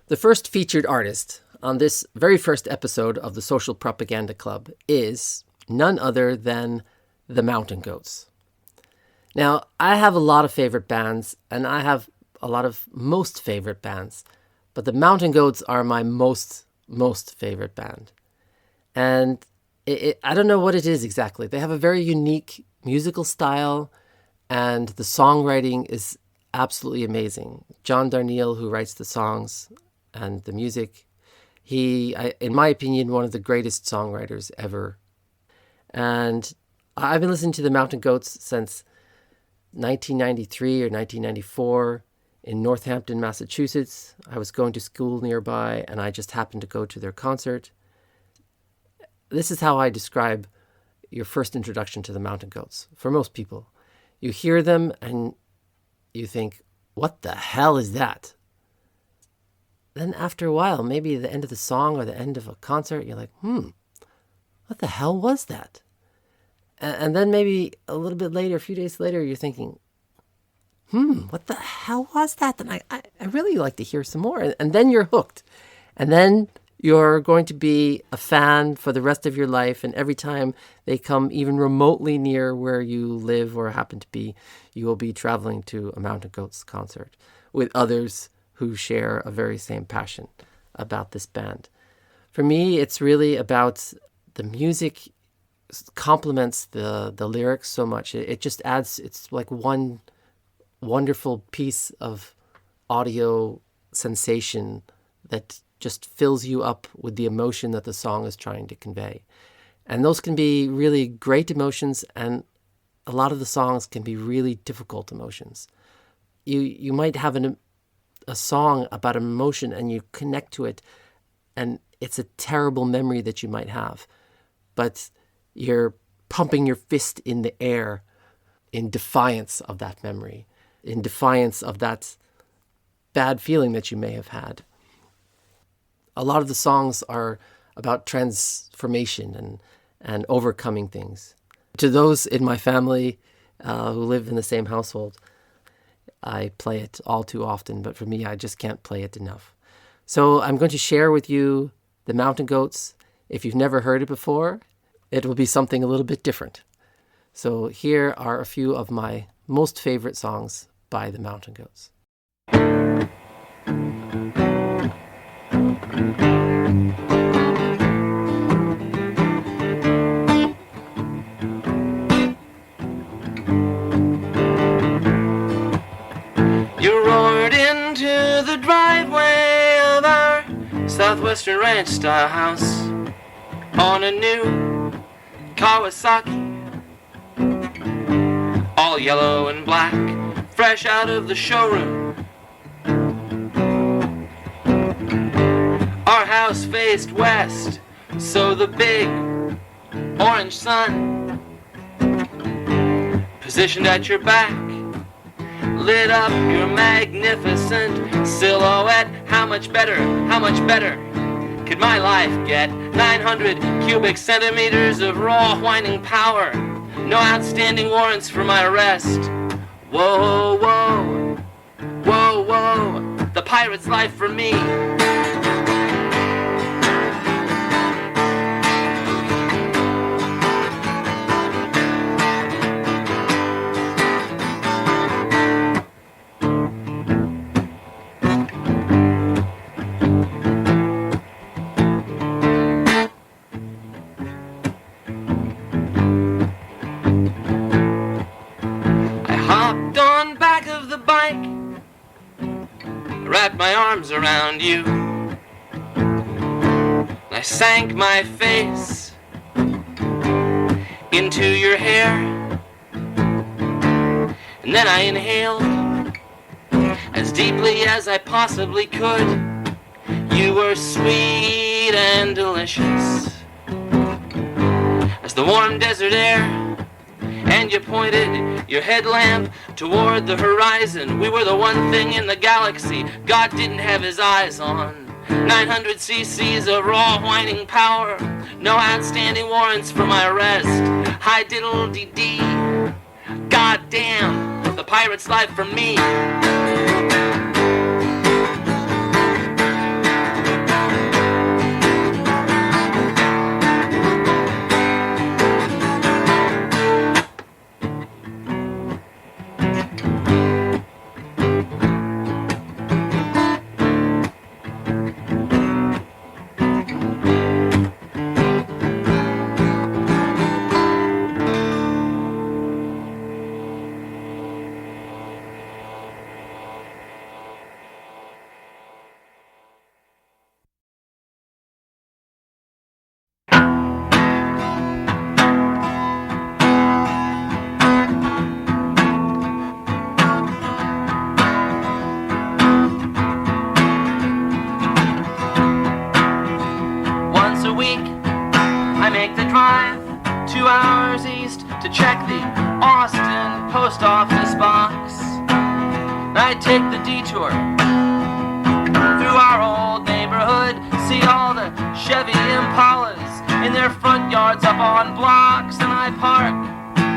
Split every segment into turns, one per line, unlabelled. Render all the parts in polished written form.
The first featured artist on this very first episode of the Social Propaganda Club is none other than the Mountain Goats. Now, I have a lot of favorite bands, and I have a lot of most favorite bands, but the Mountain Goats are my most favorite band. And I don't know what it is exactly. They have a very unique musical style, and the songwriting is absolutely amazing. John Darnielle, who writes the songs and the music, in my opinion, one of the greatest songwriters ever. And I've been listening to the Mountain Goats since 1993 or 1994 in Northampton, Massachusetts. I was going to school nearby, and I just happened to go to their concert. This is how I describe your first introduction to the Mountain Goats. For most people, you hear them and you think, what the hell is that? Then after a while, maybe the end of the song or the end of a concert, you're like, what the hell was that? And then maybe a little bit later, a few days later, you're thinking, what the hell was that? And I really like to hear some more. And then you're hooked. And then you're going to be a fan for the rest of your life. And every time they come even remotely near where you live or happen to be, you will be traveling to a Mountain Goats concert with others who share a very same passion about this band. For me, it's really about the music complements the lyrics so much. It just adds, it's like one wonderful piece of audio sensation that just fills you up with the emotion that the song is trying to convey. And those can be really great emotions, and a lot of the songs can be really difficult emotions. You might have a song about an emotion and you connect to it, and it's a terrible memory that you might have, but you're pumping your fist in the air in defiance of that memory, in defiance of that bad feeling that you may have had. A lot of the songs are about transformation and overcoming things. To those in my family who live in the same household, I play it all too often, but for me, I just can't play it enough. So I'm going to share with you the Mountain Goats. If you've never heard it before, it will be something a little bit different. So here are a few of my most favorite songs by the Mountain Goats.
The driveway of our southwestern ranch style house on a new Kawasaki, all yellow and black, fresh out of the showroom. Our house faced west, so the big orange sun positioned at your back lit up your magnificent silhouette. How much better could my life get? 900 cubic centimeters of raw whining power, no outstanding warrants for my arrest. Whoa, whoa, whoa, whoa, the pirate's life for me. Wrapped my arms around you, I sank my face into your hair, and then I inhaled as deeply as I possibly could. You were sweet and delicious as the warm desert air, and you pointed your headlamp toward the horizon. We were the one thing in the galaxy God didn't have his eyes on. 900 cc's of raw whining power, no outstanding warrants for my arrest. Hi diddle dee dee, god damn, the pirate's life for me. make the drive 2 hours east to check the Austin post office box. I take the detour through our old neighborhood, see all the Chevy Impalas in their front yards up on blocks, and I park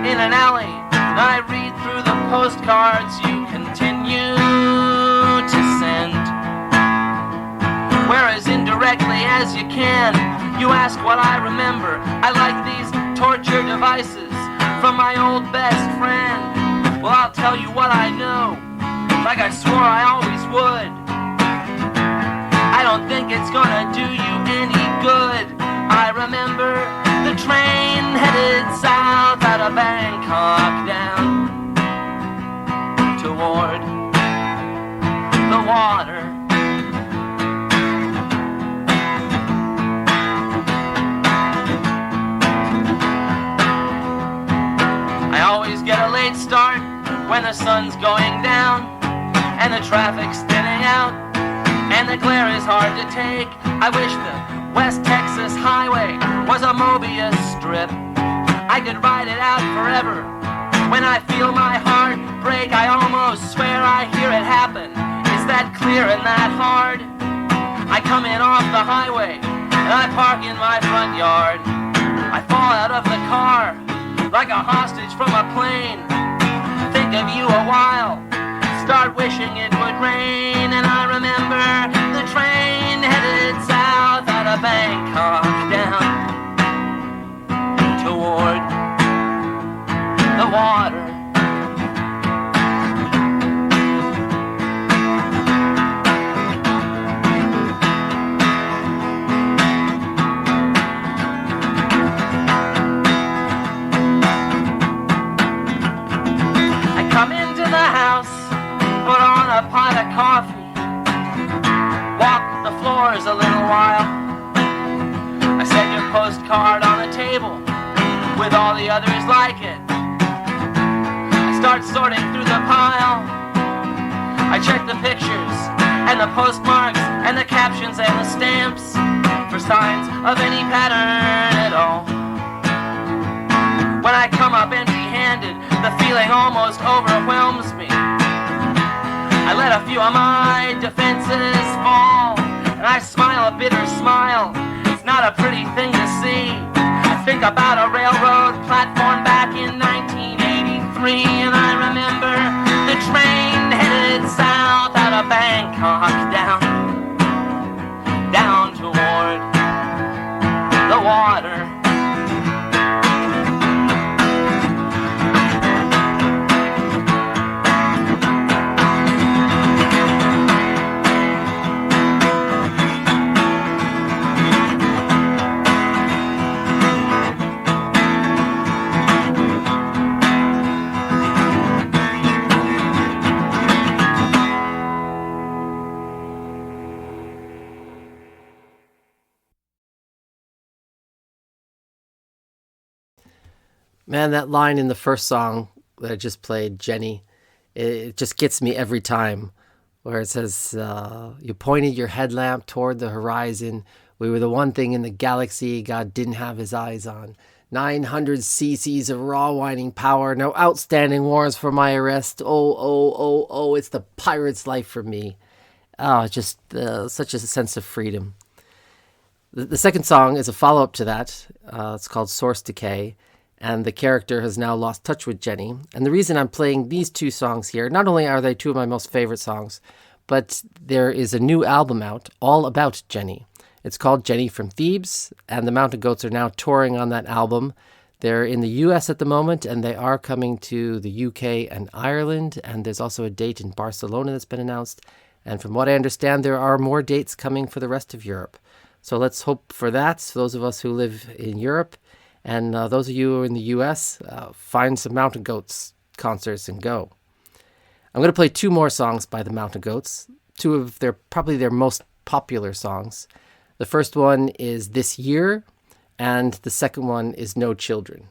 in an alley and I read through the postcards you continue to send. Where as indirectly as you can, you ask what I remember. I like these torture devices from my old best friend. Well, I'll tell you what I know, like I swore I always would. I don't think it's gonna do you any good. I remember the train headed south out of Bangkok down toward the water. I always get a late start when the sun's going down and the traffic's thinning out and the glare is hard to take. I wish the West Texas highway was a Mobius strip. I could ride it out forever. When I feel my heart break, I almost swear I hear it happen. Is that clear and that hard? I come in off the highway and I park in my front yard. I fall out of the car like a hostage from a plane. Think of you a while, start wishing it would rain, and I remember the train headed south out of Bangkok down toward the water. I come into the house, put on a pot of coffee, walk the floors a little while. I set your postcard on the table with all the others like it. I start sorting through the pile. I check the pictures and the postmarks and the captions and the stamps for signs of any pattern at all. When I come up empty-handed, the feeling almost overwhelms me. I let a few of my defenses fall, and I smile a bitter smile. It's not a pretty thing to see. I think about a railroad platform back in 1983, and I remember the train headed south out of Bangkok down toward the water.
Man, that line in the first song that I just played, Jenny, it just gets me every time. Where it says, you pointed your headlamp toward the horizon. We were the one thing in the galaxy God didn't have his eyes on. 900 cc's of raw whining power. No outstanding warrants for my arrest. Oh, it's the pirate's life for me. Oh, just such a sense of freedom. The second song is a follow-up to that. It's called Source Decay. And the character has now lost touch with Jenny. And the reason I'm playing these two songs here, not only are they two of my most favorite songs, but there is a new album out all about Jenny. It's called Jenny from Thebes, and the Mountain Goats are now touring on that album. They're in the US at the moment, and they are coming to the UK and Ireland, and there's also a date in Barcelona that's been announced. And from what I understand, there are more dates coming for the rest of Europe. So let's hope for that, for those of us who live in Europe. And those of you who are in the U.S., find some Mountain Goats concerts and go. I'm going to play two more songs by the Mountain Goats, two of probably their most popular songs. The first one is This Year, and the second one is No Children.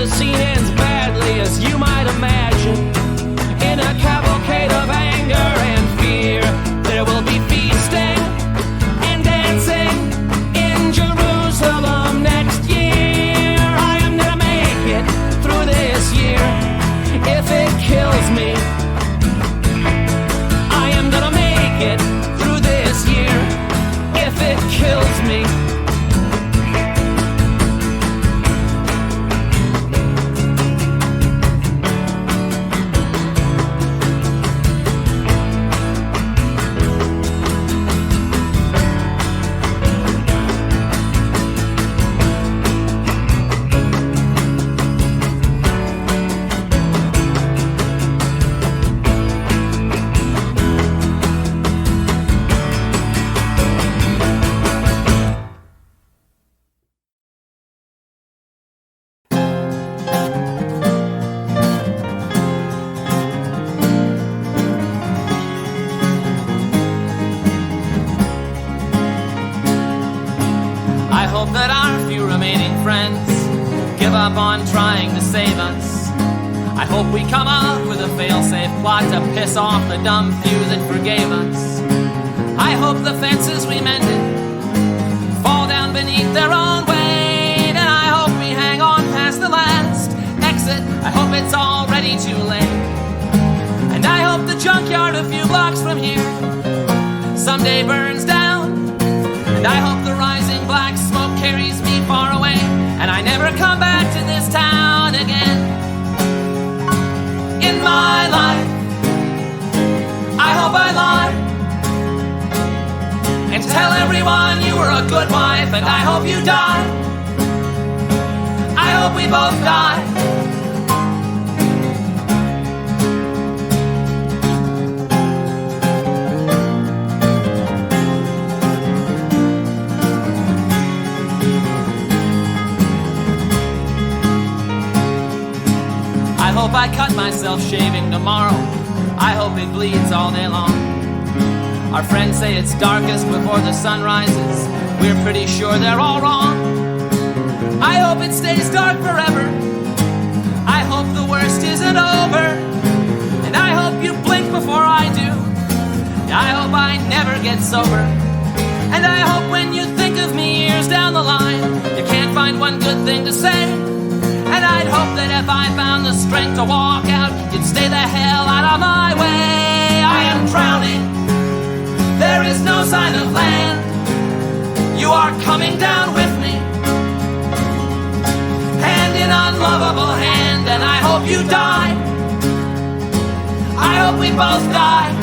see ends badly, as you might imagine. In a cavalcade of anger and fear, there will be feasting and dancing in Jerusalem next year. I am gonna make it through this year if it kills me. I am gonna make it through this year if it kills me. I hope that our few remaining friends give up on trying to save us. I hope we come up with a fail-safe plot to piss off the dumb few that forgave us. I hope the fences we mended fall down beneath their own weight, and I hope we hang on past the last exit. I hope it's already too late. And I hope the junkyard a few blocks from here someday burns down. And I hope the rising black smoke carries me far away, and I never come back to this town again. In my life, I hope I lie and tell everyone you were a good wife, and I hope you die. I hope we both die. I hope I cut myself shaving tomorrow. I hope it bleeds all day long. Our friends say it's darkest before the sun rises. We're pretty sure they're all wrong. I hope it stays dark forever. I hope the worst isn't over. And I hope you blink before I do. I hope I never get sober. And I hope when you think of me years down the line, you can't find one good thing to say. And I'd hope that if I found the strength to walk out, you'd stay the hell out of my way. I am drowning. There is no sign of land. You are coming down with me, hand in unlovable hand, and I hope you die. I hope we both die.